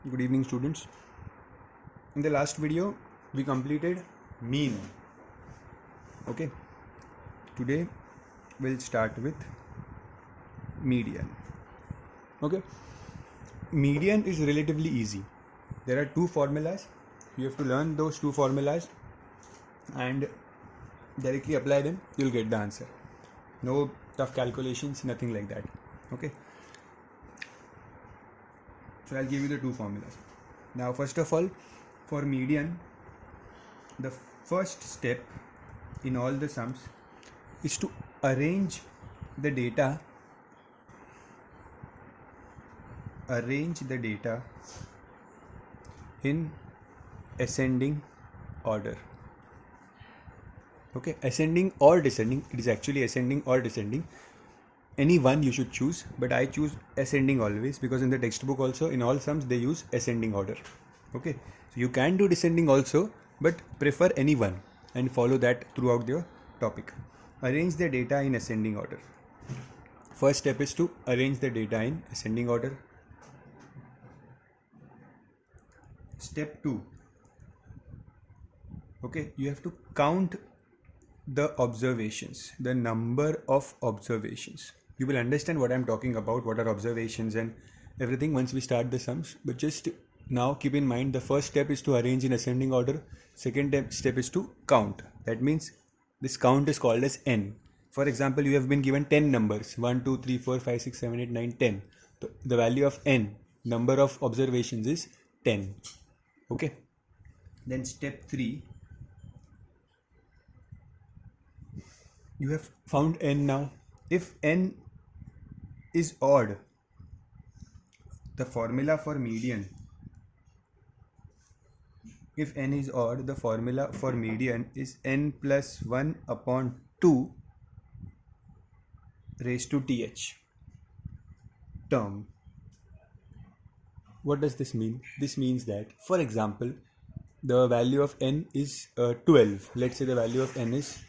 Good evening, students. In the last video we completed mean. Okay, today we'll start with median. Okay, median is relatively easy. There are two formulas. You have to learn those two formulas and directly apply them. You'll get the answer. No tough calculations, nothing like that. Okay, so I'll give you the two formulas. Now, first of all, for median, the first step in all the sums is to arrange the data in ascending order. Okay, ascending or descending. It is actually ascending or descending. Any one you should choose, but I choose ascending always because in the textbook also in all sums they use ascending order. Okay, so you can do descending also, but prefer any one and follow that throughout your topic. Arrange the data in ascending order. First step is to arrange the data in ascending order. Step 2. Okay, you have to count the observations, the number of observations. You will understand what I'm talking about, what are observations and everything once we start the sums. But just now keep in mind the first step is to arrange in ascending order. Second step is to count. That means this count is called as n. For example, you have been given 10 numbers 1, 2, 3, 4, 5, 6, 7, 8, 9, 10. The value of n, number of observations, is 10. Okay. Then step 3. You have found n now. If n is odd, the formula for median, if n is odd, the formula for median is n plus 1 upon 2 raised to th term. What does this mean? This means that, for example, the value of n is 12. Let's say the value of n is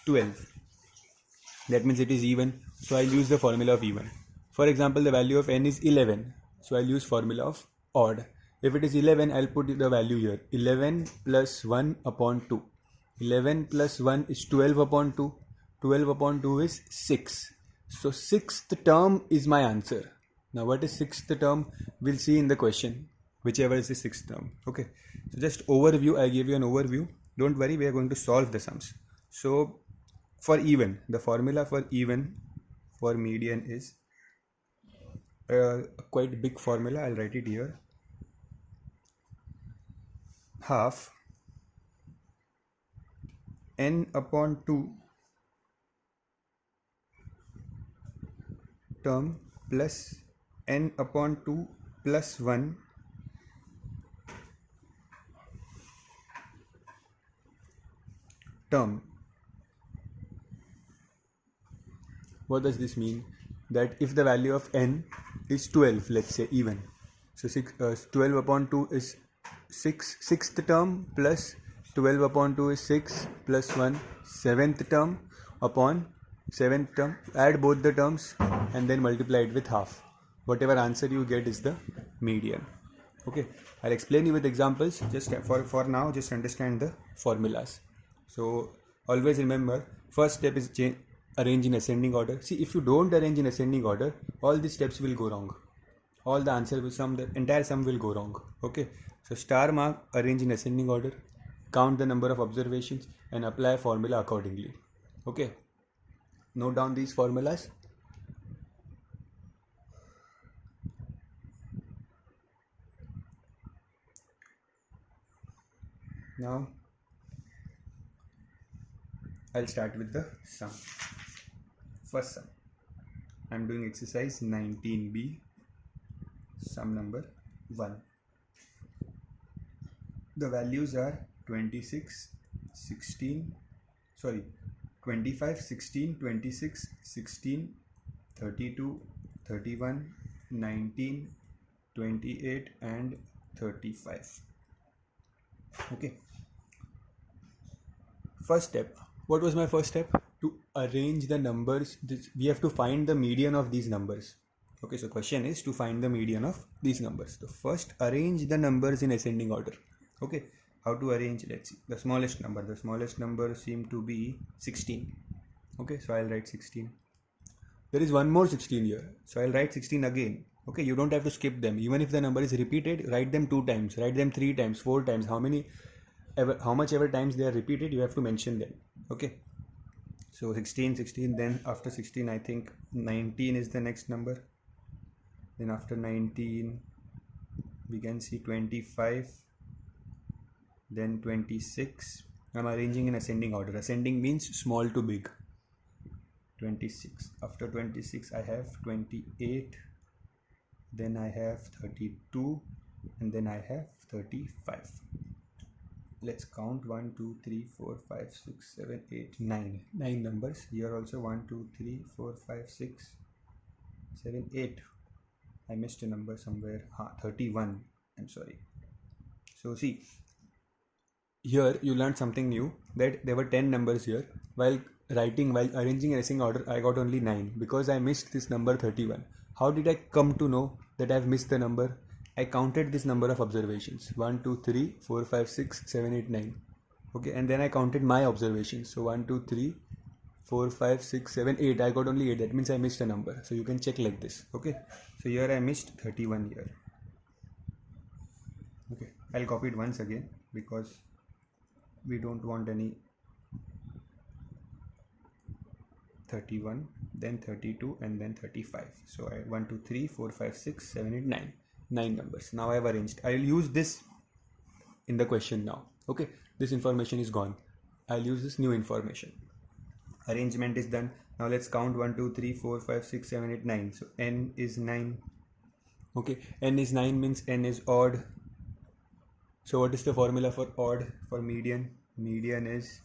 12. That means it is even, so I'll use the formula of even. For example, the value of n is 11, so I'll use formula of odd. If it is 11, I'll put the value here, 11 plus 1 upon 2. 11 plus 1 is 12 upon 2. 12 upon 2 is 6. So sixth term is my answer. Now what is sixth term? We'll see in the question, whichever is the sixth term. Okay, so just overview, I gave you an overview. Don't worry, we are going to solve the sums. So for even, the formula for even for median is a quite big formula. I'll write it here. Half n upon 2 term plus n upon 2 plus 1 term. What does this mean? That if the value of n is 12, let's say even, so 12 upon 2 is 6, sixth term, plus 12 upon 2 is 6 plus 1, seventh term, upon seventh term, add both the terms and then multiply it with half. Whatever answer you get is the median. Okay, I'll explain you with examples. Just for now, just understand the formulas. So always remember, first step is arrange in ascending order. See, if you don't arrange in ascending order, all these steps will go wrong. All the answer will the entire sum will go wrong. Okay, so star mark arrange in ascending order, count the number of observations and apply formula accordingly. Okay, note down these formulas. Now I'll start with the sum. First sum, I'm doing exercise 19b, sum number 1. The values are 25, 16, 26, 16, 32, 31, 19, 28 and 35. Okay. First step. What was my first step? To arrange the numbers. We have to find the median of these numbers. Okay, so question is to find the median of these numbers. So first arrange the numbers in ascending order. Okay, how to arrange? Let's see. The smallest number seem to be 16. Okay, so I'll write 16. There is one more 16 here, so I'll write 16 again. Okay, you don't have to skip them. Even if the number is repeated, write them 2 times, write them 3 times, 4 times, how much ever times they are repeated, you have to mention them. Okay, so 16, then after 16 I think 19 is the next number. Then after 19 we can see 25, then 26. I'm arranging in ascending order. Ascending means small to big. 26. After 26 I have 28, then I have 32, and then I have 35. Let's count 1 2 3 4 5 6 7 8 9. 9 numbers here also. 1 2 3 4 5 6 7 8. I missed a number somewhere. 31. I'm sorry. So see, here you learned something new, that there were 10 numbers here. While arranging in ascending order, I got only 9 because I missed this number 31. How did I come to know that I've missed the number? I counted this number of observations. 1 2 3 4 5 6 7 8 9. Okay, and then I counted my observations. So 1 2 3 4 5 6 7 8. I got only 8. That means I missed a number. So you can check like this. Okay, so here I missed 31 here. Okay, I'll copy it once again because we don't want any 31, then 32, and then 35. So I 1 2 3 4 5 6 7 8 9. 9 numbers. Now I have arranged. I will use this in the question now. Okay, this information is gone. I'll use this new information. Arrangement is done. Now let's count 1 2 3 4 5 6 7 8 9. So n is 9. Okay, n is 9 means n is odd. So what is the formula for odd, for median? Median is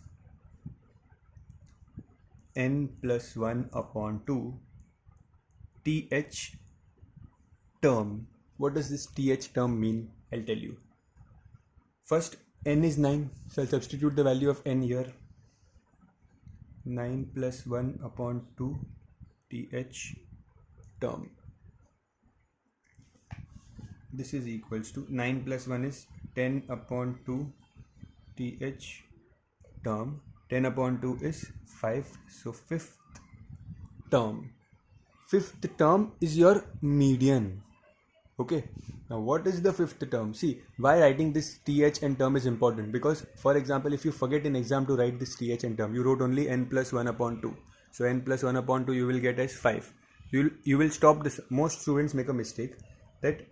n plus 1 upon 2 th term. What does this th term mean? I'll tell you. First, n is 9, so I'll substitute the value of n here. 9 plus 1 upon 2 th term. This is equals to 9 plus 1 is 10 upon 2 th term. 10 upon 2 is 5, so fifth term. Fifth term is your median. Okay, now what is the fifth term? See, why writing this th and term is important, because for example, if you forget in exam to write this th and term, you wrote only n plus 1 upon 2. So n plus 1 upon 2 you will get as 5. You will stop this. Most students make a mistake that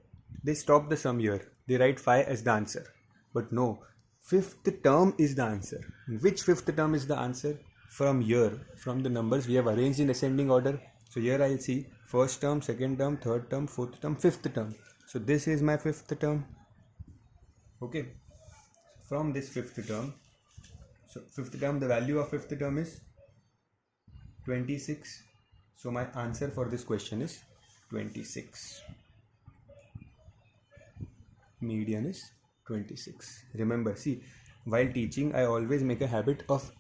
they stop the sum here. They write 5 as the answer. But no, fifth term is the answer. Which fifth term is the answer? From here, from the numbers we have arranged in ascending order. So here I'll see first term, second term, third term, fourth term, fifth term. So this is my fifth term. Okay, from this fifth term, so fifth term, the value of fifth term is 26. So my answer for this question is 26. Median is 26. Remember, see, while teaching I always make a habit of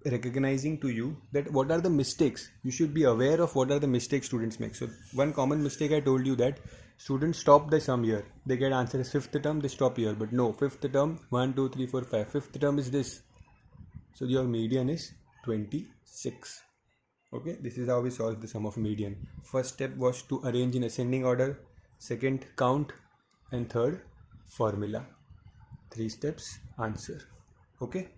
recognizing to you that what are the mistakes. You should be aware of what are the mistakes students make. So one common mistake I told you, that students stop the sum here. They get answer as fifth term, they stop here. But no, fifth term 1 2 3 4 5. Fifth term is this. So your median is 26. Okay, this is how we solve the sum of median. First step was to arrange in ascending order, second count, and third formula. 3 steps, answer. Okay,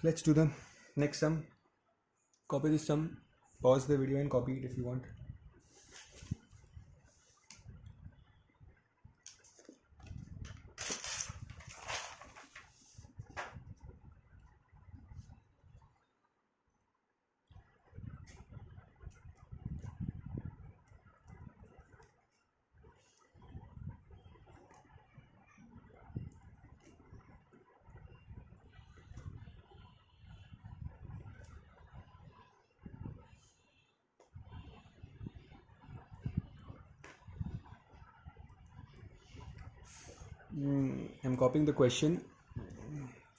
let's do the next sum. Copy this sum, pause the video and copy it if you want. I'm copying the question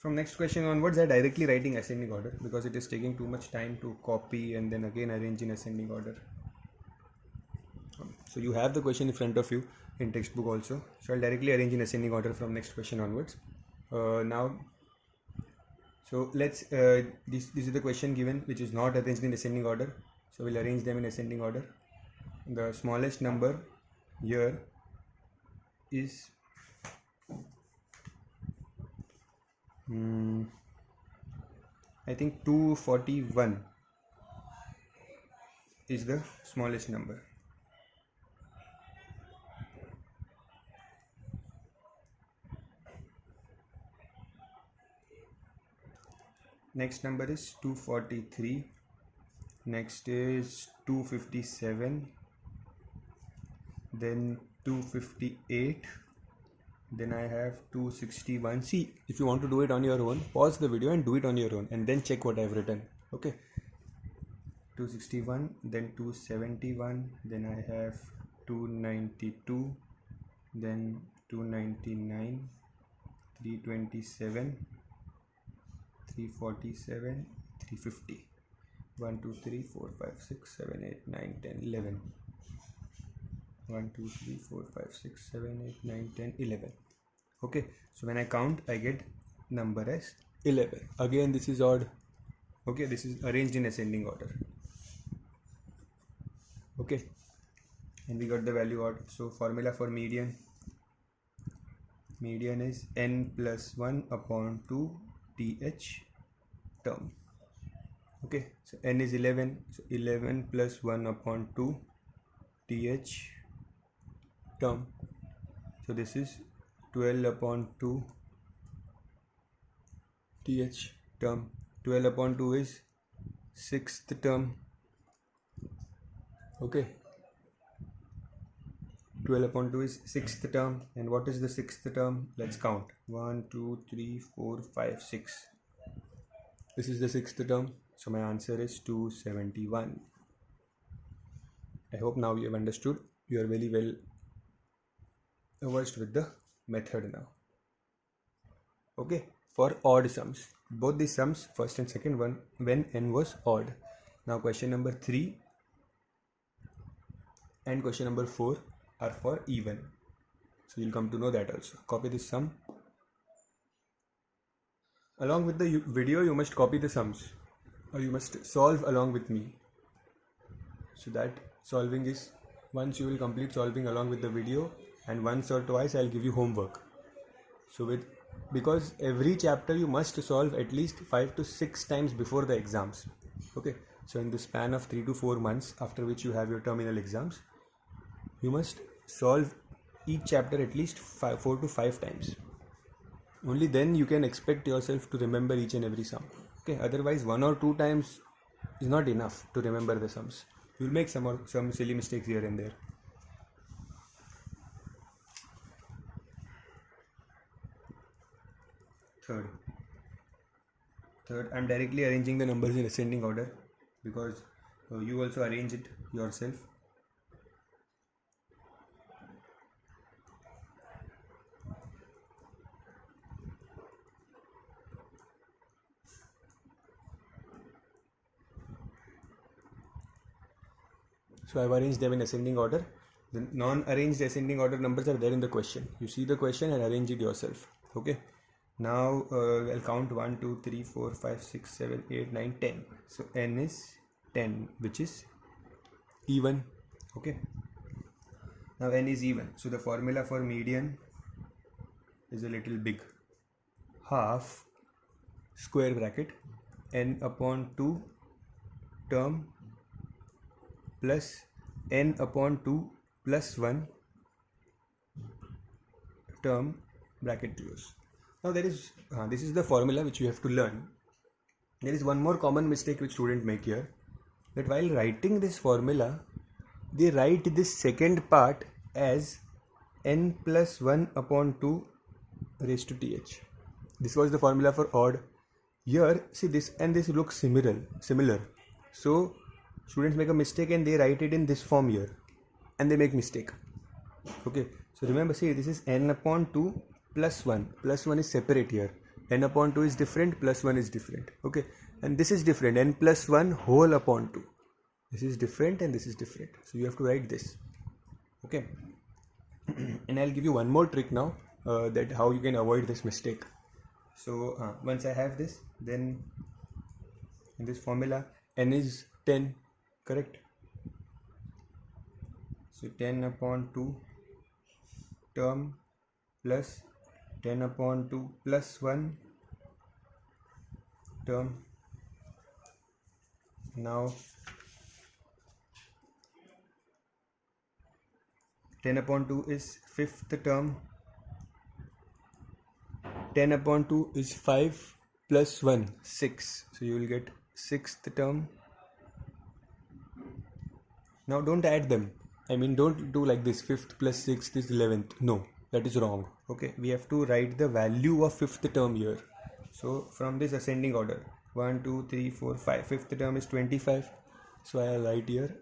From next question onwards, I directly writing ascending order because it is taking too much time to copy and then again arrange in ascending order. So you have the question in front of you in textbook also. So I'll directly arrange in ascending order from next question onwards. Now, so let's this is the question given which is not arranged in ascending order. So we'll arrange them in ascending order. The smallest number here is I think 241 is the smallest number. Next number is 243. Next is 257. Then 258. Then I have 261. See, if you want to do it on your own, pause the video and do it on your own and then check what I have written. Okay. 261, then 271, then I have 292, then 299, 327, 347, 350. 1, 2, 3, 4, 5, 6, 7, 8, 9, 10, 11. 1, 2, 3, 4, 5, 6, 7, 8, 9, 10, 11. Okay, so when I count, I get number as 11. Again, this is odd. Okay, this is arranged in ascending order. Okay, and we got the value odd. So formula for median is n plus 1 upon 2 th term. Okay, so n is 11, so 11 plus 1 upon 2 th term. So this is 12 upon 2 th term. 12 upon 2 is 6th term. Okay, 12 upon 2 is 6th term. And what is the 6th term? Let's count. 1, 2, 3, 4, 5, 6. This is the 6th term. So my answer is 271. I hope now you have understood. You are very well versed with the method now. Okay, for odd sums. Both the sums, first and second one, when n was odd. Now question number 3 and question number 4 are for even. So you'll come to know that also. Copy this sum. Along with the video, you must copy the sums, or you must solve along with me. So that solving is, once you will complete solving along with the video, and once or twice I'll give you homework. So because every chapter you must solve at least 5 to 6 times before the exams. Okay, so in the span of 3 to 4 months, after which you have your terminal exams, you must solve each chapter at least 4 to 5 times. Only then you can expect yourself to remember each and every sum. Okay, otherwise 1 or 2 times is not enough to remember the sums. You will make some silly mistakes here and there. Third, I'm directly arranging the numbers in ascending order because you also arrange it yourself. So I've arranged them in ascending order. The non-arranged ascending order numbers are there in the question. You see the question and arrange it yourself. Okay. Now I'll count 1, 2, 3, 4, 5, 6, 7, 8, 9, 10. So n is 10, which is even. Okay. Now n is even. So the formula for median is a little big. Half square bracket n upon 2 term plus n upon 2 plus 1 term bracket close. Now there is this is the formula which you have to learn. There is one more common mistake which students make here, that while writing this formula they write this second part as n plus 1 upon 2 raised to th. This was the formula for odd. Here see this and this looks similar. So students make a mistake and they write it in this form here and they make mistake. Okay, so remember, see, this is n upon 2 plus 1. Plus 1 is separate here n upon 2 is different, plus 1 is different. Okay, and this is different, n plus 1 whole upon 2. This is different and this is different. So you have to write this. Okay, and I'll give you one more trick now, that how you can avoid this mistake. So once I have this, then in this formula n is 10, correct? So 10 upon 2 term plus 10 upon 2 plus 1 term. Now 10 upon 2 is fifth term. 10 upon 2 is 5 plus 1, 6. So you will get sixth term. Now don't add them. I mean, don't do like this, 5th plus 6th is 11th. No, that is wrong. Okay, we have to write the value of 5th term here. So from this ascending order, 1, 2, 3, 4, 5. 5th term is 25. So I will write here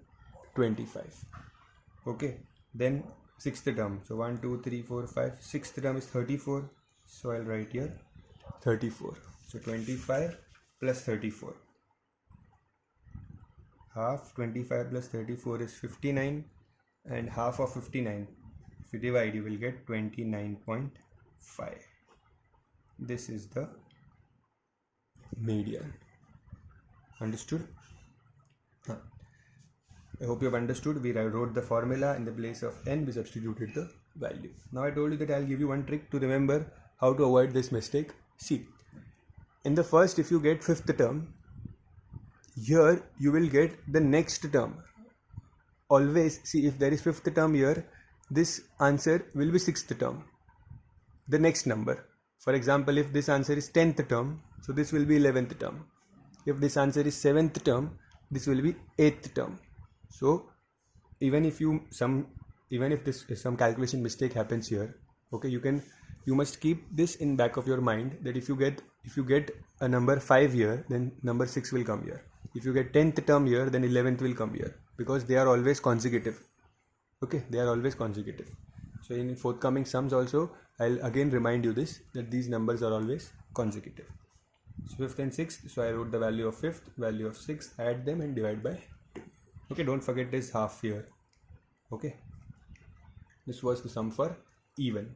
25. Okay, then 6th term. So 1, 2, 3, 4, 5. 6th term is 34. So I'll write here 34. So 25 plus 34. Half 25 plus 34 is 59, and half of 59, if you divide, you will get 29.5. This is the median. Understood? I hope you have understood. We wrote the formula in the place of n, we substituted the value. Now I told you that I'll give you one trick to remember how to avoid this mistake. See, in the first, if you get 5th term, here you will get the next term. Always see, if there is 5th term here, this answer will be 6th term, the next number. For example, if this answer is 10th term, so this will be 11th term. If this answer is 7th term, this will be 8th term. So even if some calculation mistake happens here, okay, you must keep this in back of your mind, that if you get a number 5 here, then number 6 will come here. If you get 10th term here, then 11th will come here, because they are always consecutive. Okay, they are always consecutive. So in forthcoming sums also, I'll again remind you this, that these numbers are always consecutive. So 5th and 6th, so I wrote the value of 5th, value of 6th, add them and divide by 2. Okay, don't forget this half here. Okay, this was the sum for even.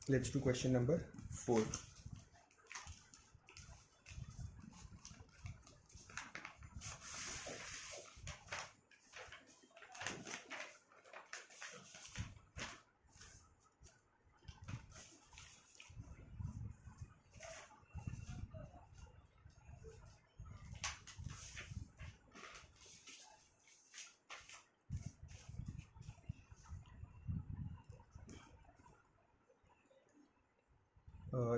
Let's do question number 4.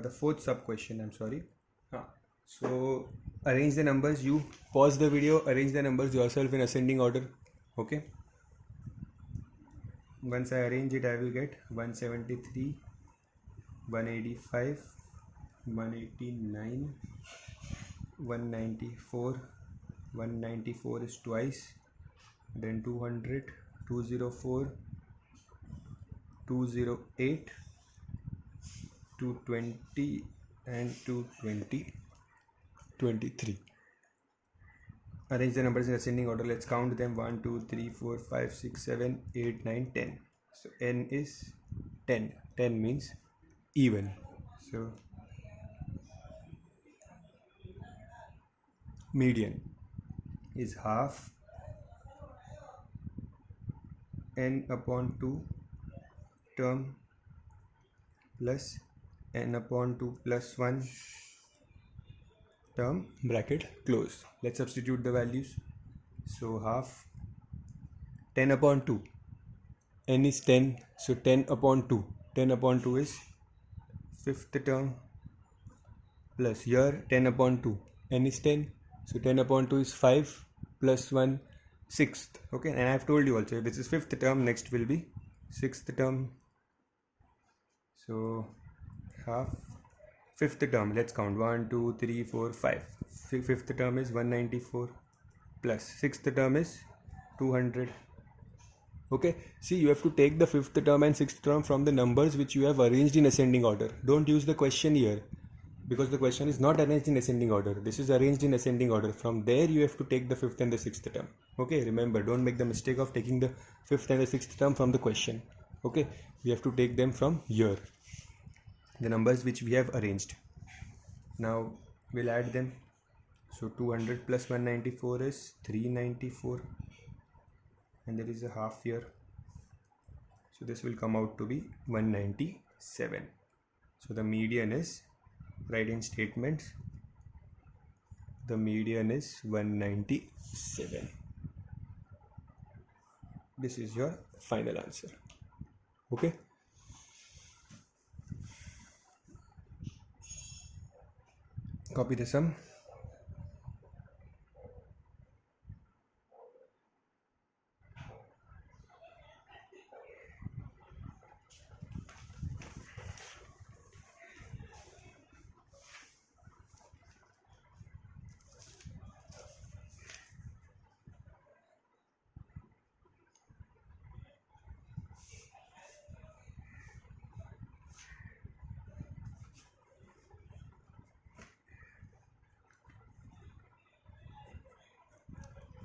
The fourth sub question, I'm sorry. So arrange the numbers, you pause the video, arrange the numbers yourself in ascending order. Okay, once I arrange it, I will get 173, 185, 189, 194, 194 is twice, then 200, 204, 208, 220 and 220, 23. Arrange the numbers in ascending order. Let's count them. 1, 2, 3, 4, 5, 6, 7, 8, 9, 10. So n is 10. 10 means even. So median is half n upon 2 term plus n upon 2 plus 1 term, bracket close. Let's substitute the values. So half 10 upon 2, n is 10, so 10 upon 2, 10 upon 2 is 5th term, plus here 10 upon 2, n is 10, so 10 upon 2 is 5 plus 1, 6th. Okay, and I have told you also, if this is 5th term, next will be 6th term. So half fifth term, let's count 1 2 3 4 5. Fifth term is 194 plus sixth term is 200. Okay, see, you have to take the fifth term and sixth term from the numbers which you have arranged in ascending order. Don't use the question here, because the question is not arranged in ascending order. This is arranged in ascending order. From there you have to take the fifth and the sixth term. Okay, remember, don't make the mistake of taking the fifth and the sixth term from the question. Okay, we have to take them from here, the numbers which we have arranged. Now we'll add them. So 200 plus 194 is 394, and there is a half here, so this will come out to be 197. So the median is, write in statements, the median is 197. This is your final answer. Okay, copy the sum.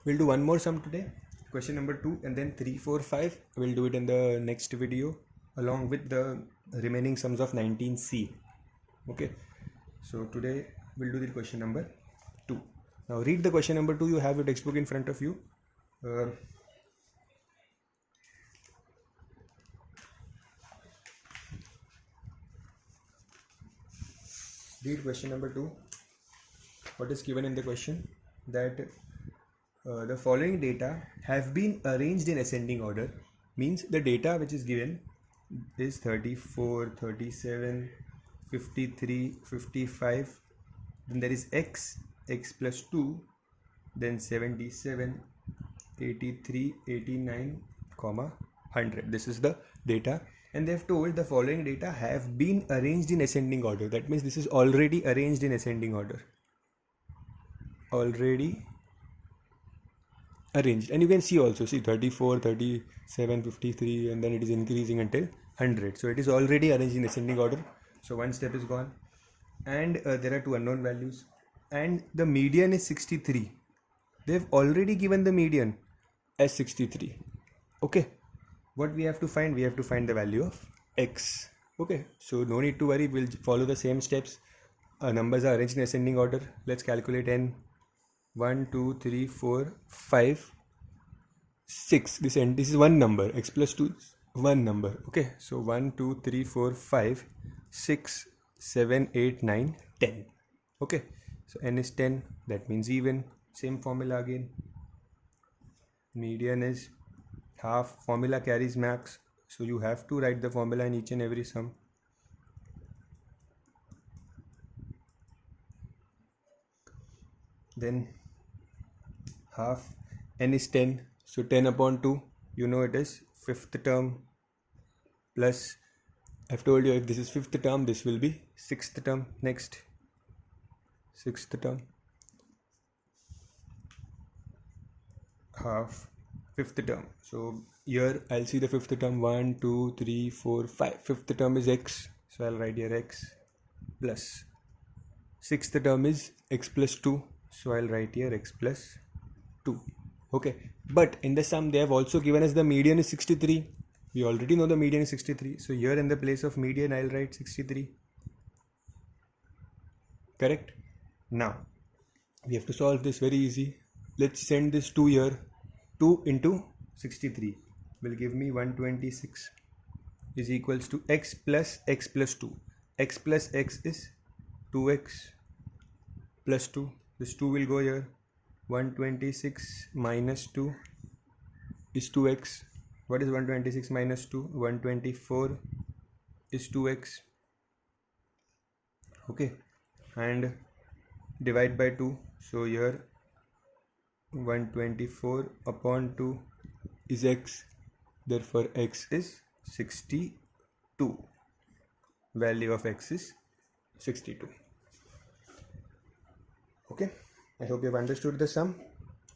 We'll do one more sum today, question number 2, and then 3 4 5 we'll do it in the next video along with the remaining sums of 19C. Okay, so today we'll do the question number 2. Now read the question number 2. You have your textbook in front of you. Read question number 2. What is given in the question? That the following data have been arranged in ascending order, means the data which is given is 34, 37, 53, 55, then there is x plus 2, then 77, 83, 89, 100. This is the data, and they have told the following data have been arranged in ascending order. That means this is already arranged in ascending order. Already arranged, and you can see also, see 34, 37, 53, and then it is increasing until 100. So it is already arranged in ascending order. So one step is gone, and there are two unknown values, and the median is 63. They've already given the median as 63. Okay, what we have to find? We have to find the value of x. Okay, so no need to worry, we'll follow the same steps. Numbers are arranged in ascending order. Let's calculate n. 1 2 3 4 5 6. This is one number. X plus 2 is one number. Okay, so 1 2 3 4 5 6 7 8 9 10. Okay, so n is 10. That means even. Same formula again. Median is half. Formula carries max, so you have to write the formula in each and every sum. Then half, n is 10, so 10 upon 2, you know it is fifth term, plus I've told you if this is fifth term, this will be sixth term. Next, sixth term, half, fifth term. So here I'll see the fifth term, 1 2 3 4 5. Fifth term is x, so I'll write here x, plus sixth term is x plus 2, so I'll write here x plus 2. Okay, but in the sum they have also given us the median is 63. We already know the median is 63, so here in the place of median I'll write 63. Correct? Now we have to solve this very easy. Let's send this 2 here. 2 into 63 will give me 126 is equals to x plus 2. X plus x is 2x plus 2. This 2 will go here. 126 minus 2 is 2x. What is 126 minus 2? 124 is 2x. Okay, and divide by 2. So here 124 upon 2 is x. Therefore x is 62. Value of x is 62. Okay, I hope you have understood the sum.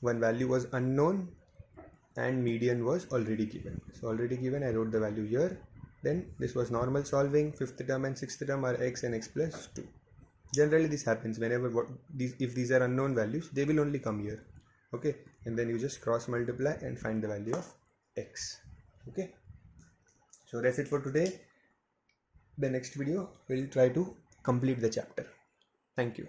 One value was unknown and median was already given. So already given, I wrote the value here. Then this was normal solving. Fifth term and sixth term are x and x plus 2. Generally this happens whenever if these are unknown values, they will only come here. Okay, and then you just cross multiply and find the value of x. Okay, so that's it for today. The next video we'll try to complete the chapter. Thank you.